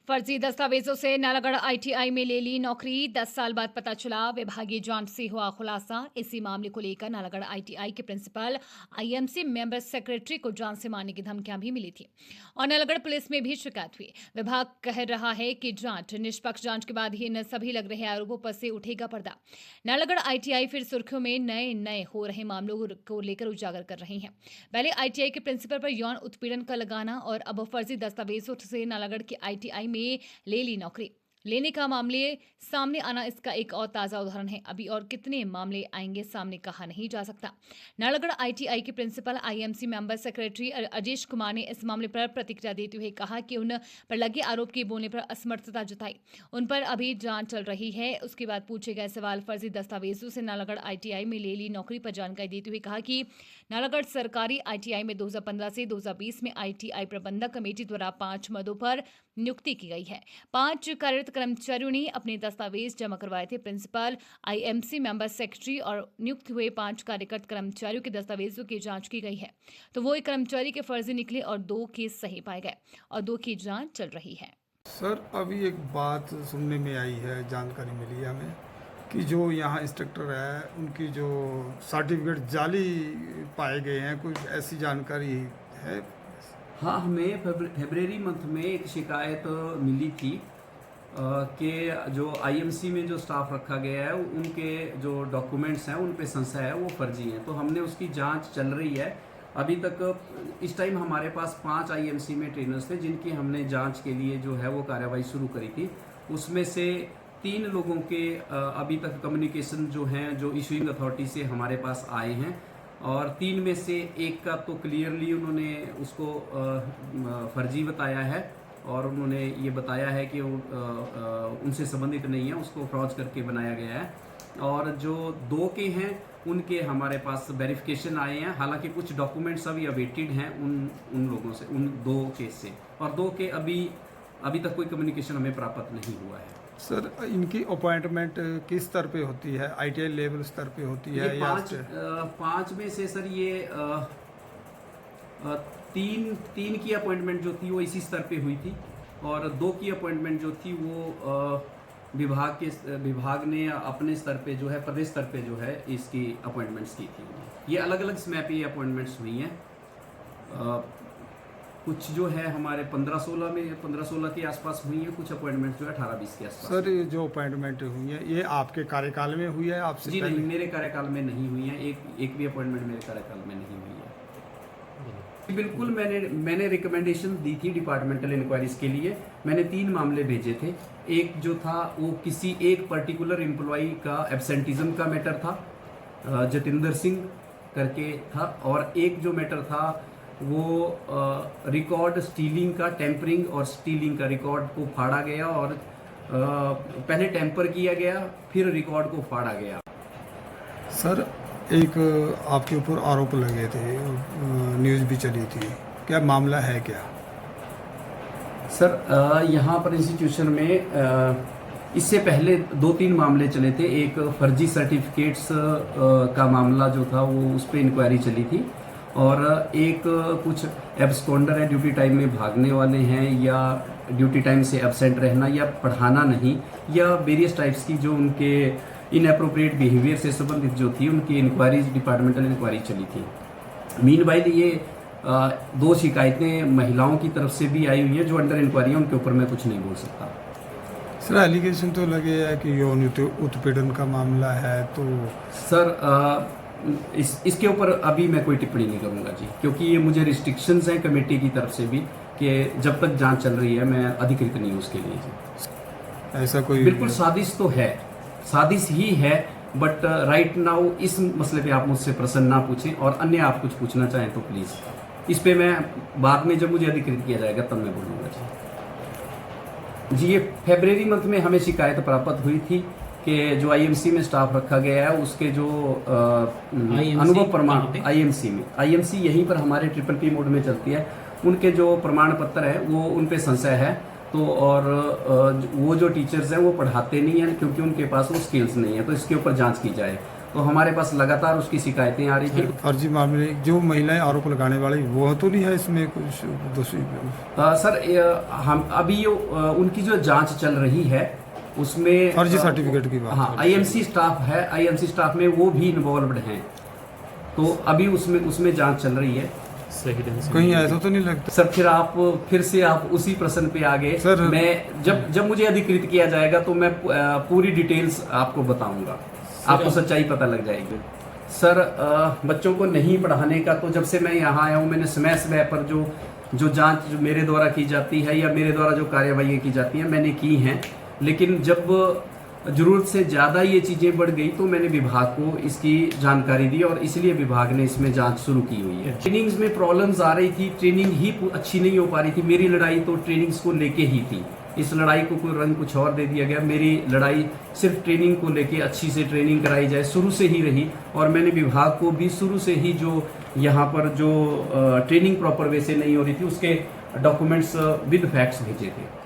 फर्जी दस्तावेजों से नालागढ़ आईटीआई में ले ली नौकरी। 10 साल बाद पता चला, विभागीय जांच से हुआ खुलासा। इसी मामले को लेकर नालागढ़ आईटीआई के प्रिंसिपल, आईएमसी मेंबर सेक्रेटरी को जान से मारने की धमकियां भी मिली थी और नालागढ़ पुलिस में भी शिकायत हुई। विभाग कह रहा है कि निष्पक्ष जांच के बाद ही इन सभी लग रहे आरोपों पर से उठेगा पर्दा। नालागढ़ आईटीआई फिर सुर्खियों में नए हो रहे मामलों को लेकर उजागर कर रही है। पहले आईटीआई के प्रिंसिपल पर यौन उत्पीड़न का लगाना और अब फर्जी दस्तावेजों से नालागढ़ के आईटीआई में ले ली नौकरी लेने का मामले सामने आना इसका एक और ताजा उदाहरण है। अभी और कितने मामले आएंगे सामने कहा नहीं जा सकता। नालागढ़ आईटीआई के principal, IMC member secretary Ajesh Kumar ने इस मामले पर प्रतिक्रिया देते हुए कहा कि उन पर लगे आरोप के बोलने पर असमर्थता जताई। उन पर अभी जांच चल रही है। उसके बाद पूछे गए सवाल, फर्जी दस्तावेजों से नालागढ़ आईटीआई में ले ली नौकरी पर जानकारी देते हुए कहा कि नालागढ़ सरकारी आईटीआई में 2015 से 2020 में आईटीआई प्रबंधक कमेटी द्वारा 5 मदों पर नियुक्ति की गई है। 5 कार्यरत कर्मचारियों ने अपने दस्तावेज जमा करवाए थे। प्रिंसिपल, आईएमसी मेंबर सेक्रेटरी और नियुक्त हुए 5 कार्यरत कर्मचारियों के दस्तावेजों की जांच की गई है, तो वो एक कर्मचारी के फर्जी निकले और 2 केस सही पाए गए और 2 की जांच चल रही है। सर, अभी एक बात सुनने में आई है, जानकारी मिली है हमें कि जो यहाँ इंस्ट्रक्टर है उनकी जो सर्टिफिकेट जाली पाए गए हैं, कुछ ऐसी जानकारी है? हाँ, हमें फरवरी मंथ में एक शिकायत मिली थी कि जो आईएमसी में जो स्टाफ रखा गया है उनके जो डॉक्यूमेंट्स हैं उन पे संशय है, वो फर्जी हैं। तो हमने उसकी जांच चल रही है। अभी तक इस टाइम हमारे पास 5 आईएमसी में ट्रेनर्स थे जिनकी हमने जांच के लिए जो है वो कार्रवाई शुरू करी थी। उसमें से 3 लोगों के अभी तक कम्युनिकेशन जो हैं जो इशूइंग अथॉरिटी से हमारे पास आए हैं और 3 में से एक का तो क्लियरली उन्होंने उसको फर्जी बताया है और उन्होंने ये बताया है कि उनसे संबंधित नहीं है, उसको फ्रॉड करके बनाया गया है। और जो 2 के हैं उनके हमारे पास वेरिफिकेशन आए हैं, हालांकि कुछ डॉक्यूमेंट्स अभी अवेटेड हैं उन लोगों से, उन 2 केस से, और 2 के अभी तक कोई कम्युनिकेशन हमें प्राप्त नहीं हुआ है। सर, इनकी अपॉइंटमेंट किस स्तर पे होती है? आईटीआई लेवल स्तर पे होती है या 5 में से सर ये 3 की अपॉइंटमेंट जो थी वो इसी स्तर पे हुई थी और 2 की अपॉइंटमेंट जो थी वो विभाग ने अपने स्तर पे जो है, प्रदेश स्तर पे जो है इसकी अपॉइंटमेंट्स की थी। ये अलग अलग समय पे ये अपॉइंटमेंट्स हुई हैं। कुछ जो है हमारे 15-16 के आसपास हुई है, कुछ अपॉइंटमेंट जो है 18-20 के आसपास। सर, ये जो अपॉइंटमेंट हुई है ये आपके कार्यकाल में हुई है? आपसे जी पहले? नहीं, मेरे कार्यकाल में नहीं हुई है। एक भी अपॉइंटमेंट मेरे कार्यकाल में नहीं हुई है। बिल्कुल, मैंने रिकमेंडेशन दी थी डिपार्टमेंटल इंक्वायरीज के लिए। मैंने 3 मामले भेजे थे। एक जो था वो किसी एक पर्टिकुलर एम्प्लॉई का एब्सेंटिज्म का मैटर था, जतिंदर सिंह करके था, और एक जो मैटर था वो रिकॉर्ड स्टीलिंग का, टेम्परिंग और स्टीलिंग का रिकॉर्ड को फाड़ा गया और पहले टेम्पर किया गया फिर रिकॉर्ड को फाड़ा गया। सर, एक आपके ऊपर आरोप लगे थे, न्यूज़ भी चली थी, क्या मामला है क्या? सर, यहाँ पर इंस्टीट्यूशन में इससे पहले 2-3 मामले चले थे। एक फर्जी सर्टिफिकेट्स का मामला जो था वो उस पर इंक्वायरी चली थी, और एक कुछ एब्सकॉन्डर है, ड्यूटी टाइम में भागने वाले हैं या ड्यूटी टाइम से एब्सेंट रहना या पढ़ाना नहीं, या वेरियस टाइप्स की जो उनके इनएप्रोप्रिएट बिहेवियर से संबंधित जो थी उनकी इंक्वायरी, डिपार्टमेंटल इंक्वायरी चली थी। मीनवाइल ये 2 शिकायतें महिलाओं की तरफ से भी आई हुई है जो अंडर इंक्वायरी है, उनके ऊपर मैं कुछ नहीं बोल सकता। सर, एलिगेशन तो लगे है कि यौन उत्पीड़न का मामला है, तो सर इसके ऊपर अभी मैं कोई टिप्पणी नहीं करूंगा जी, क्योंकि ये मुझे रिस्ट्रिक्शंस हैं कमेटी की तरफ से भी कि जब तक जांच चल रही है मैं अधिकृत नहीं हूँ उसके लिए जी। ऐसा कोई बिल्कुल साजिश तो है, साजिश ही है, बट राइट नाउ इस मसले पे आप मुझसे प्रश्न ना पूछें, और अन्य आप कुछ पूछना चाहें तो प्लीज इस पे मैं बाद में जब मुझे अधिकृत किया जाएगा तब मैं बोलूँगा जी। ये फरवरी मंथ में हमें शिकायत प्राप्त हुई थी कि जो आईएमसी में स्टाफ रखा गया है उसके जो अनुभव प्रमाण, आईएमसी यहीं पर हमारे PPP मोड में चलती है, उनके जो प्रमाण पत्र है वो उन पे संशय है। तो और वो जो टीचर्स हैं वो पढ़ाते नहीं हैं क्योंकि उनके पास वो स्किल्स नहीं है, तो इसके ऊपर जांच की जाए। तो हमारे पास लगातार उसकी शिकायतें आ रही थी। फर्जी मामले जो महिलाएं आरोप लगाने वाली वो तो नहीं है इसमें कुछ दोषी? सर हम अभी उनकी जो जांच चल रही है उसमें फर्जी सर्टिफिकेट की बात। हाँ, आईएमसी स्टाफ है, आईएमसी स्टाफ में वो भी इन्वॉल्व्ड हैं, तो अभी उसमें जांच चल रही है। कहीं ऐसा तो नहीं लगता सर फिर से आप उसी प्रश्न पे आ गए सर? मैं जब मुझे अधिकृत किया जाएगा तो मैं पूरी डिटेल्स आपको बताऊंगा, आपको सच्चाई पता लग जाएगी। सर बच्चों को नहीं पढ़ाने का तो जब से मैं यहाँ आया हूँ मैंने समय समय पर जो जांच जो मेरे द्वारा की जाती है या मेरे द्वारा जो कार्यवाही की जाती हैं मैंने की हैं, लेकिन जब ज़रूरत से ज़्यादा ये चीज़ें बढ़ गई तो मैंने विभाग को इसकी जानकारी दी और इसलिए विभाग ने इसमें जांच शुरू की हुई है। ट्रेनिंग्स में प्रॉब्लम्स आ रही थी, ट्रेनिंग ही अच्छी नहीं हो पा रही थी। मेरी लड़ाई तो ट्रेनिंग्स को लेके ही थी, इस लड़ाई को कोई रंग कुछ और दे दिया गया। मेरी लड़ाई सिर्फ ट्रेनिंग को लेके अच्छी से ट्रेनिंग कराई जाए शुरू से ही रही, और मैंने विभाग को भी शुरू से ही जो यहाँ पर जो ट्रेनिंग प्रॉपर वे से नहीं हो रही थी उसके डॉक्यूमेंट्स विद फैक्ट्स भेजे थे।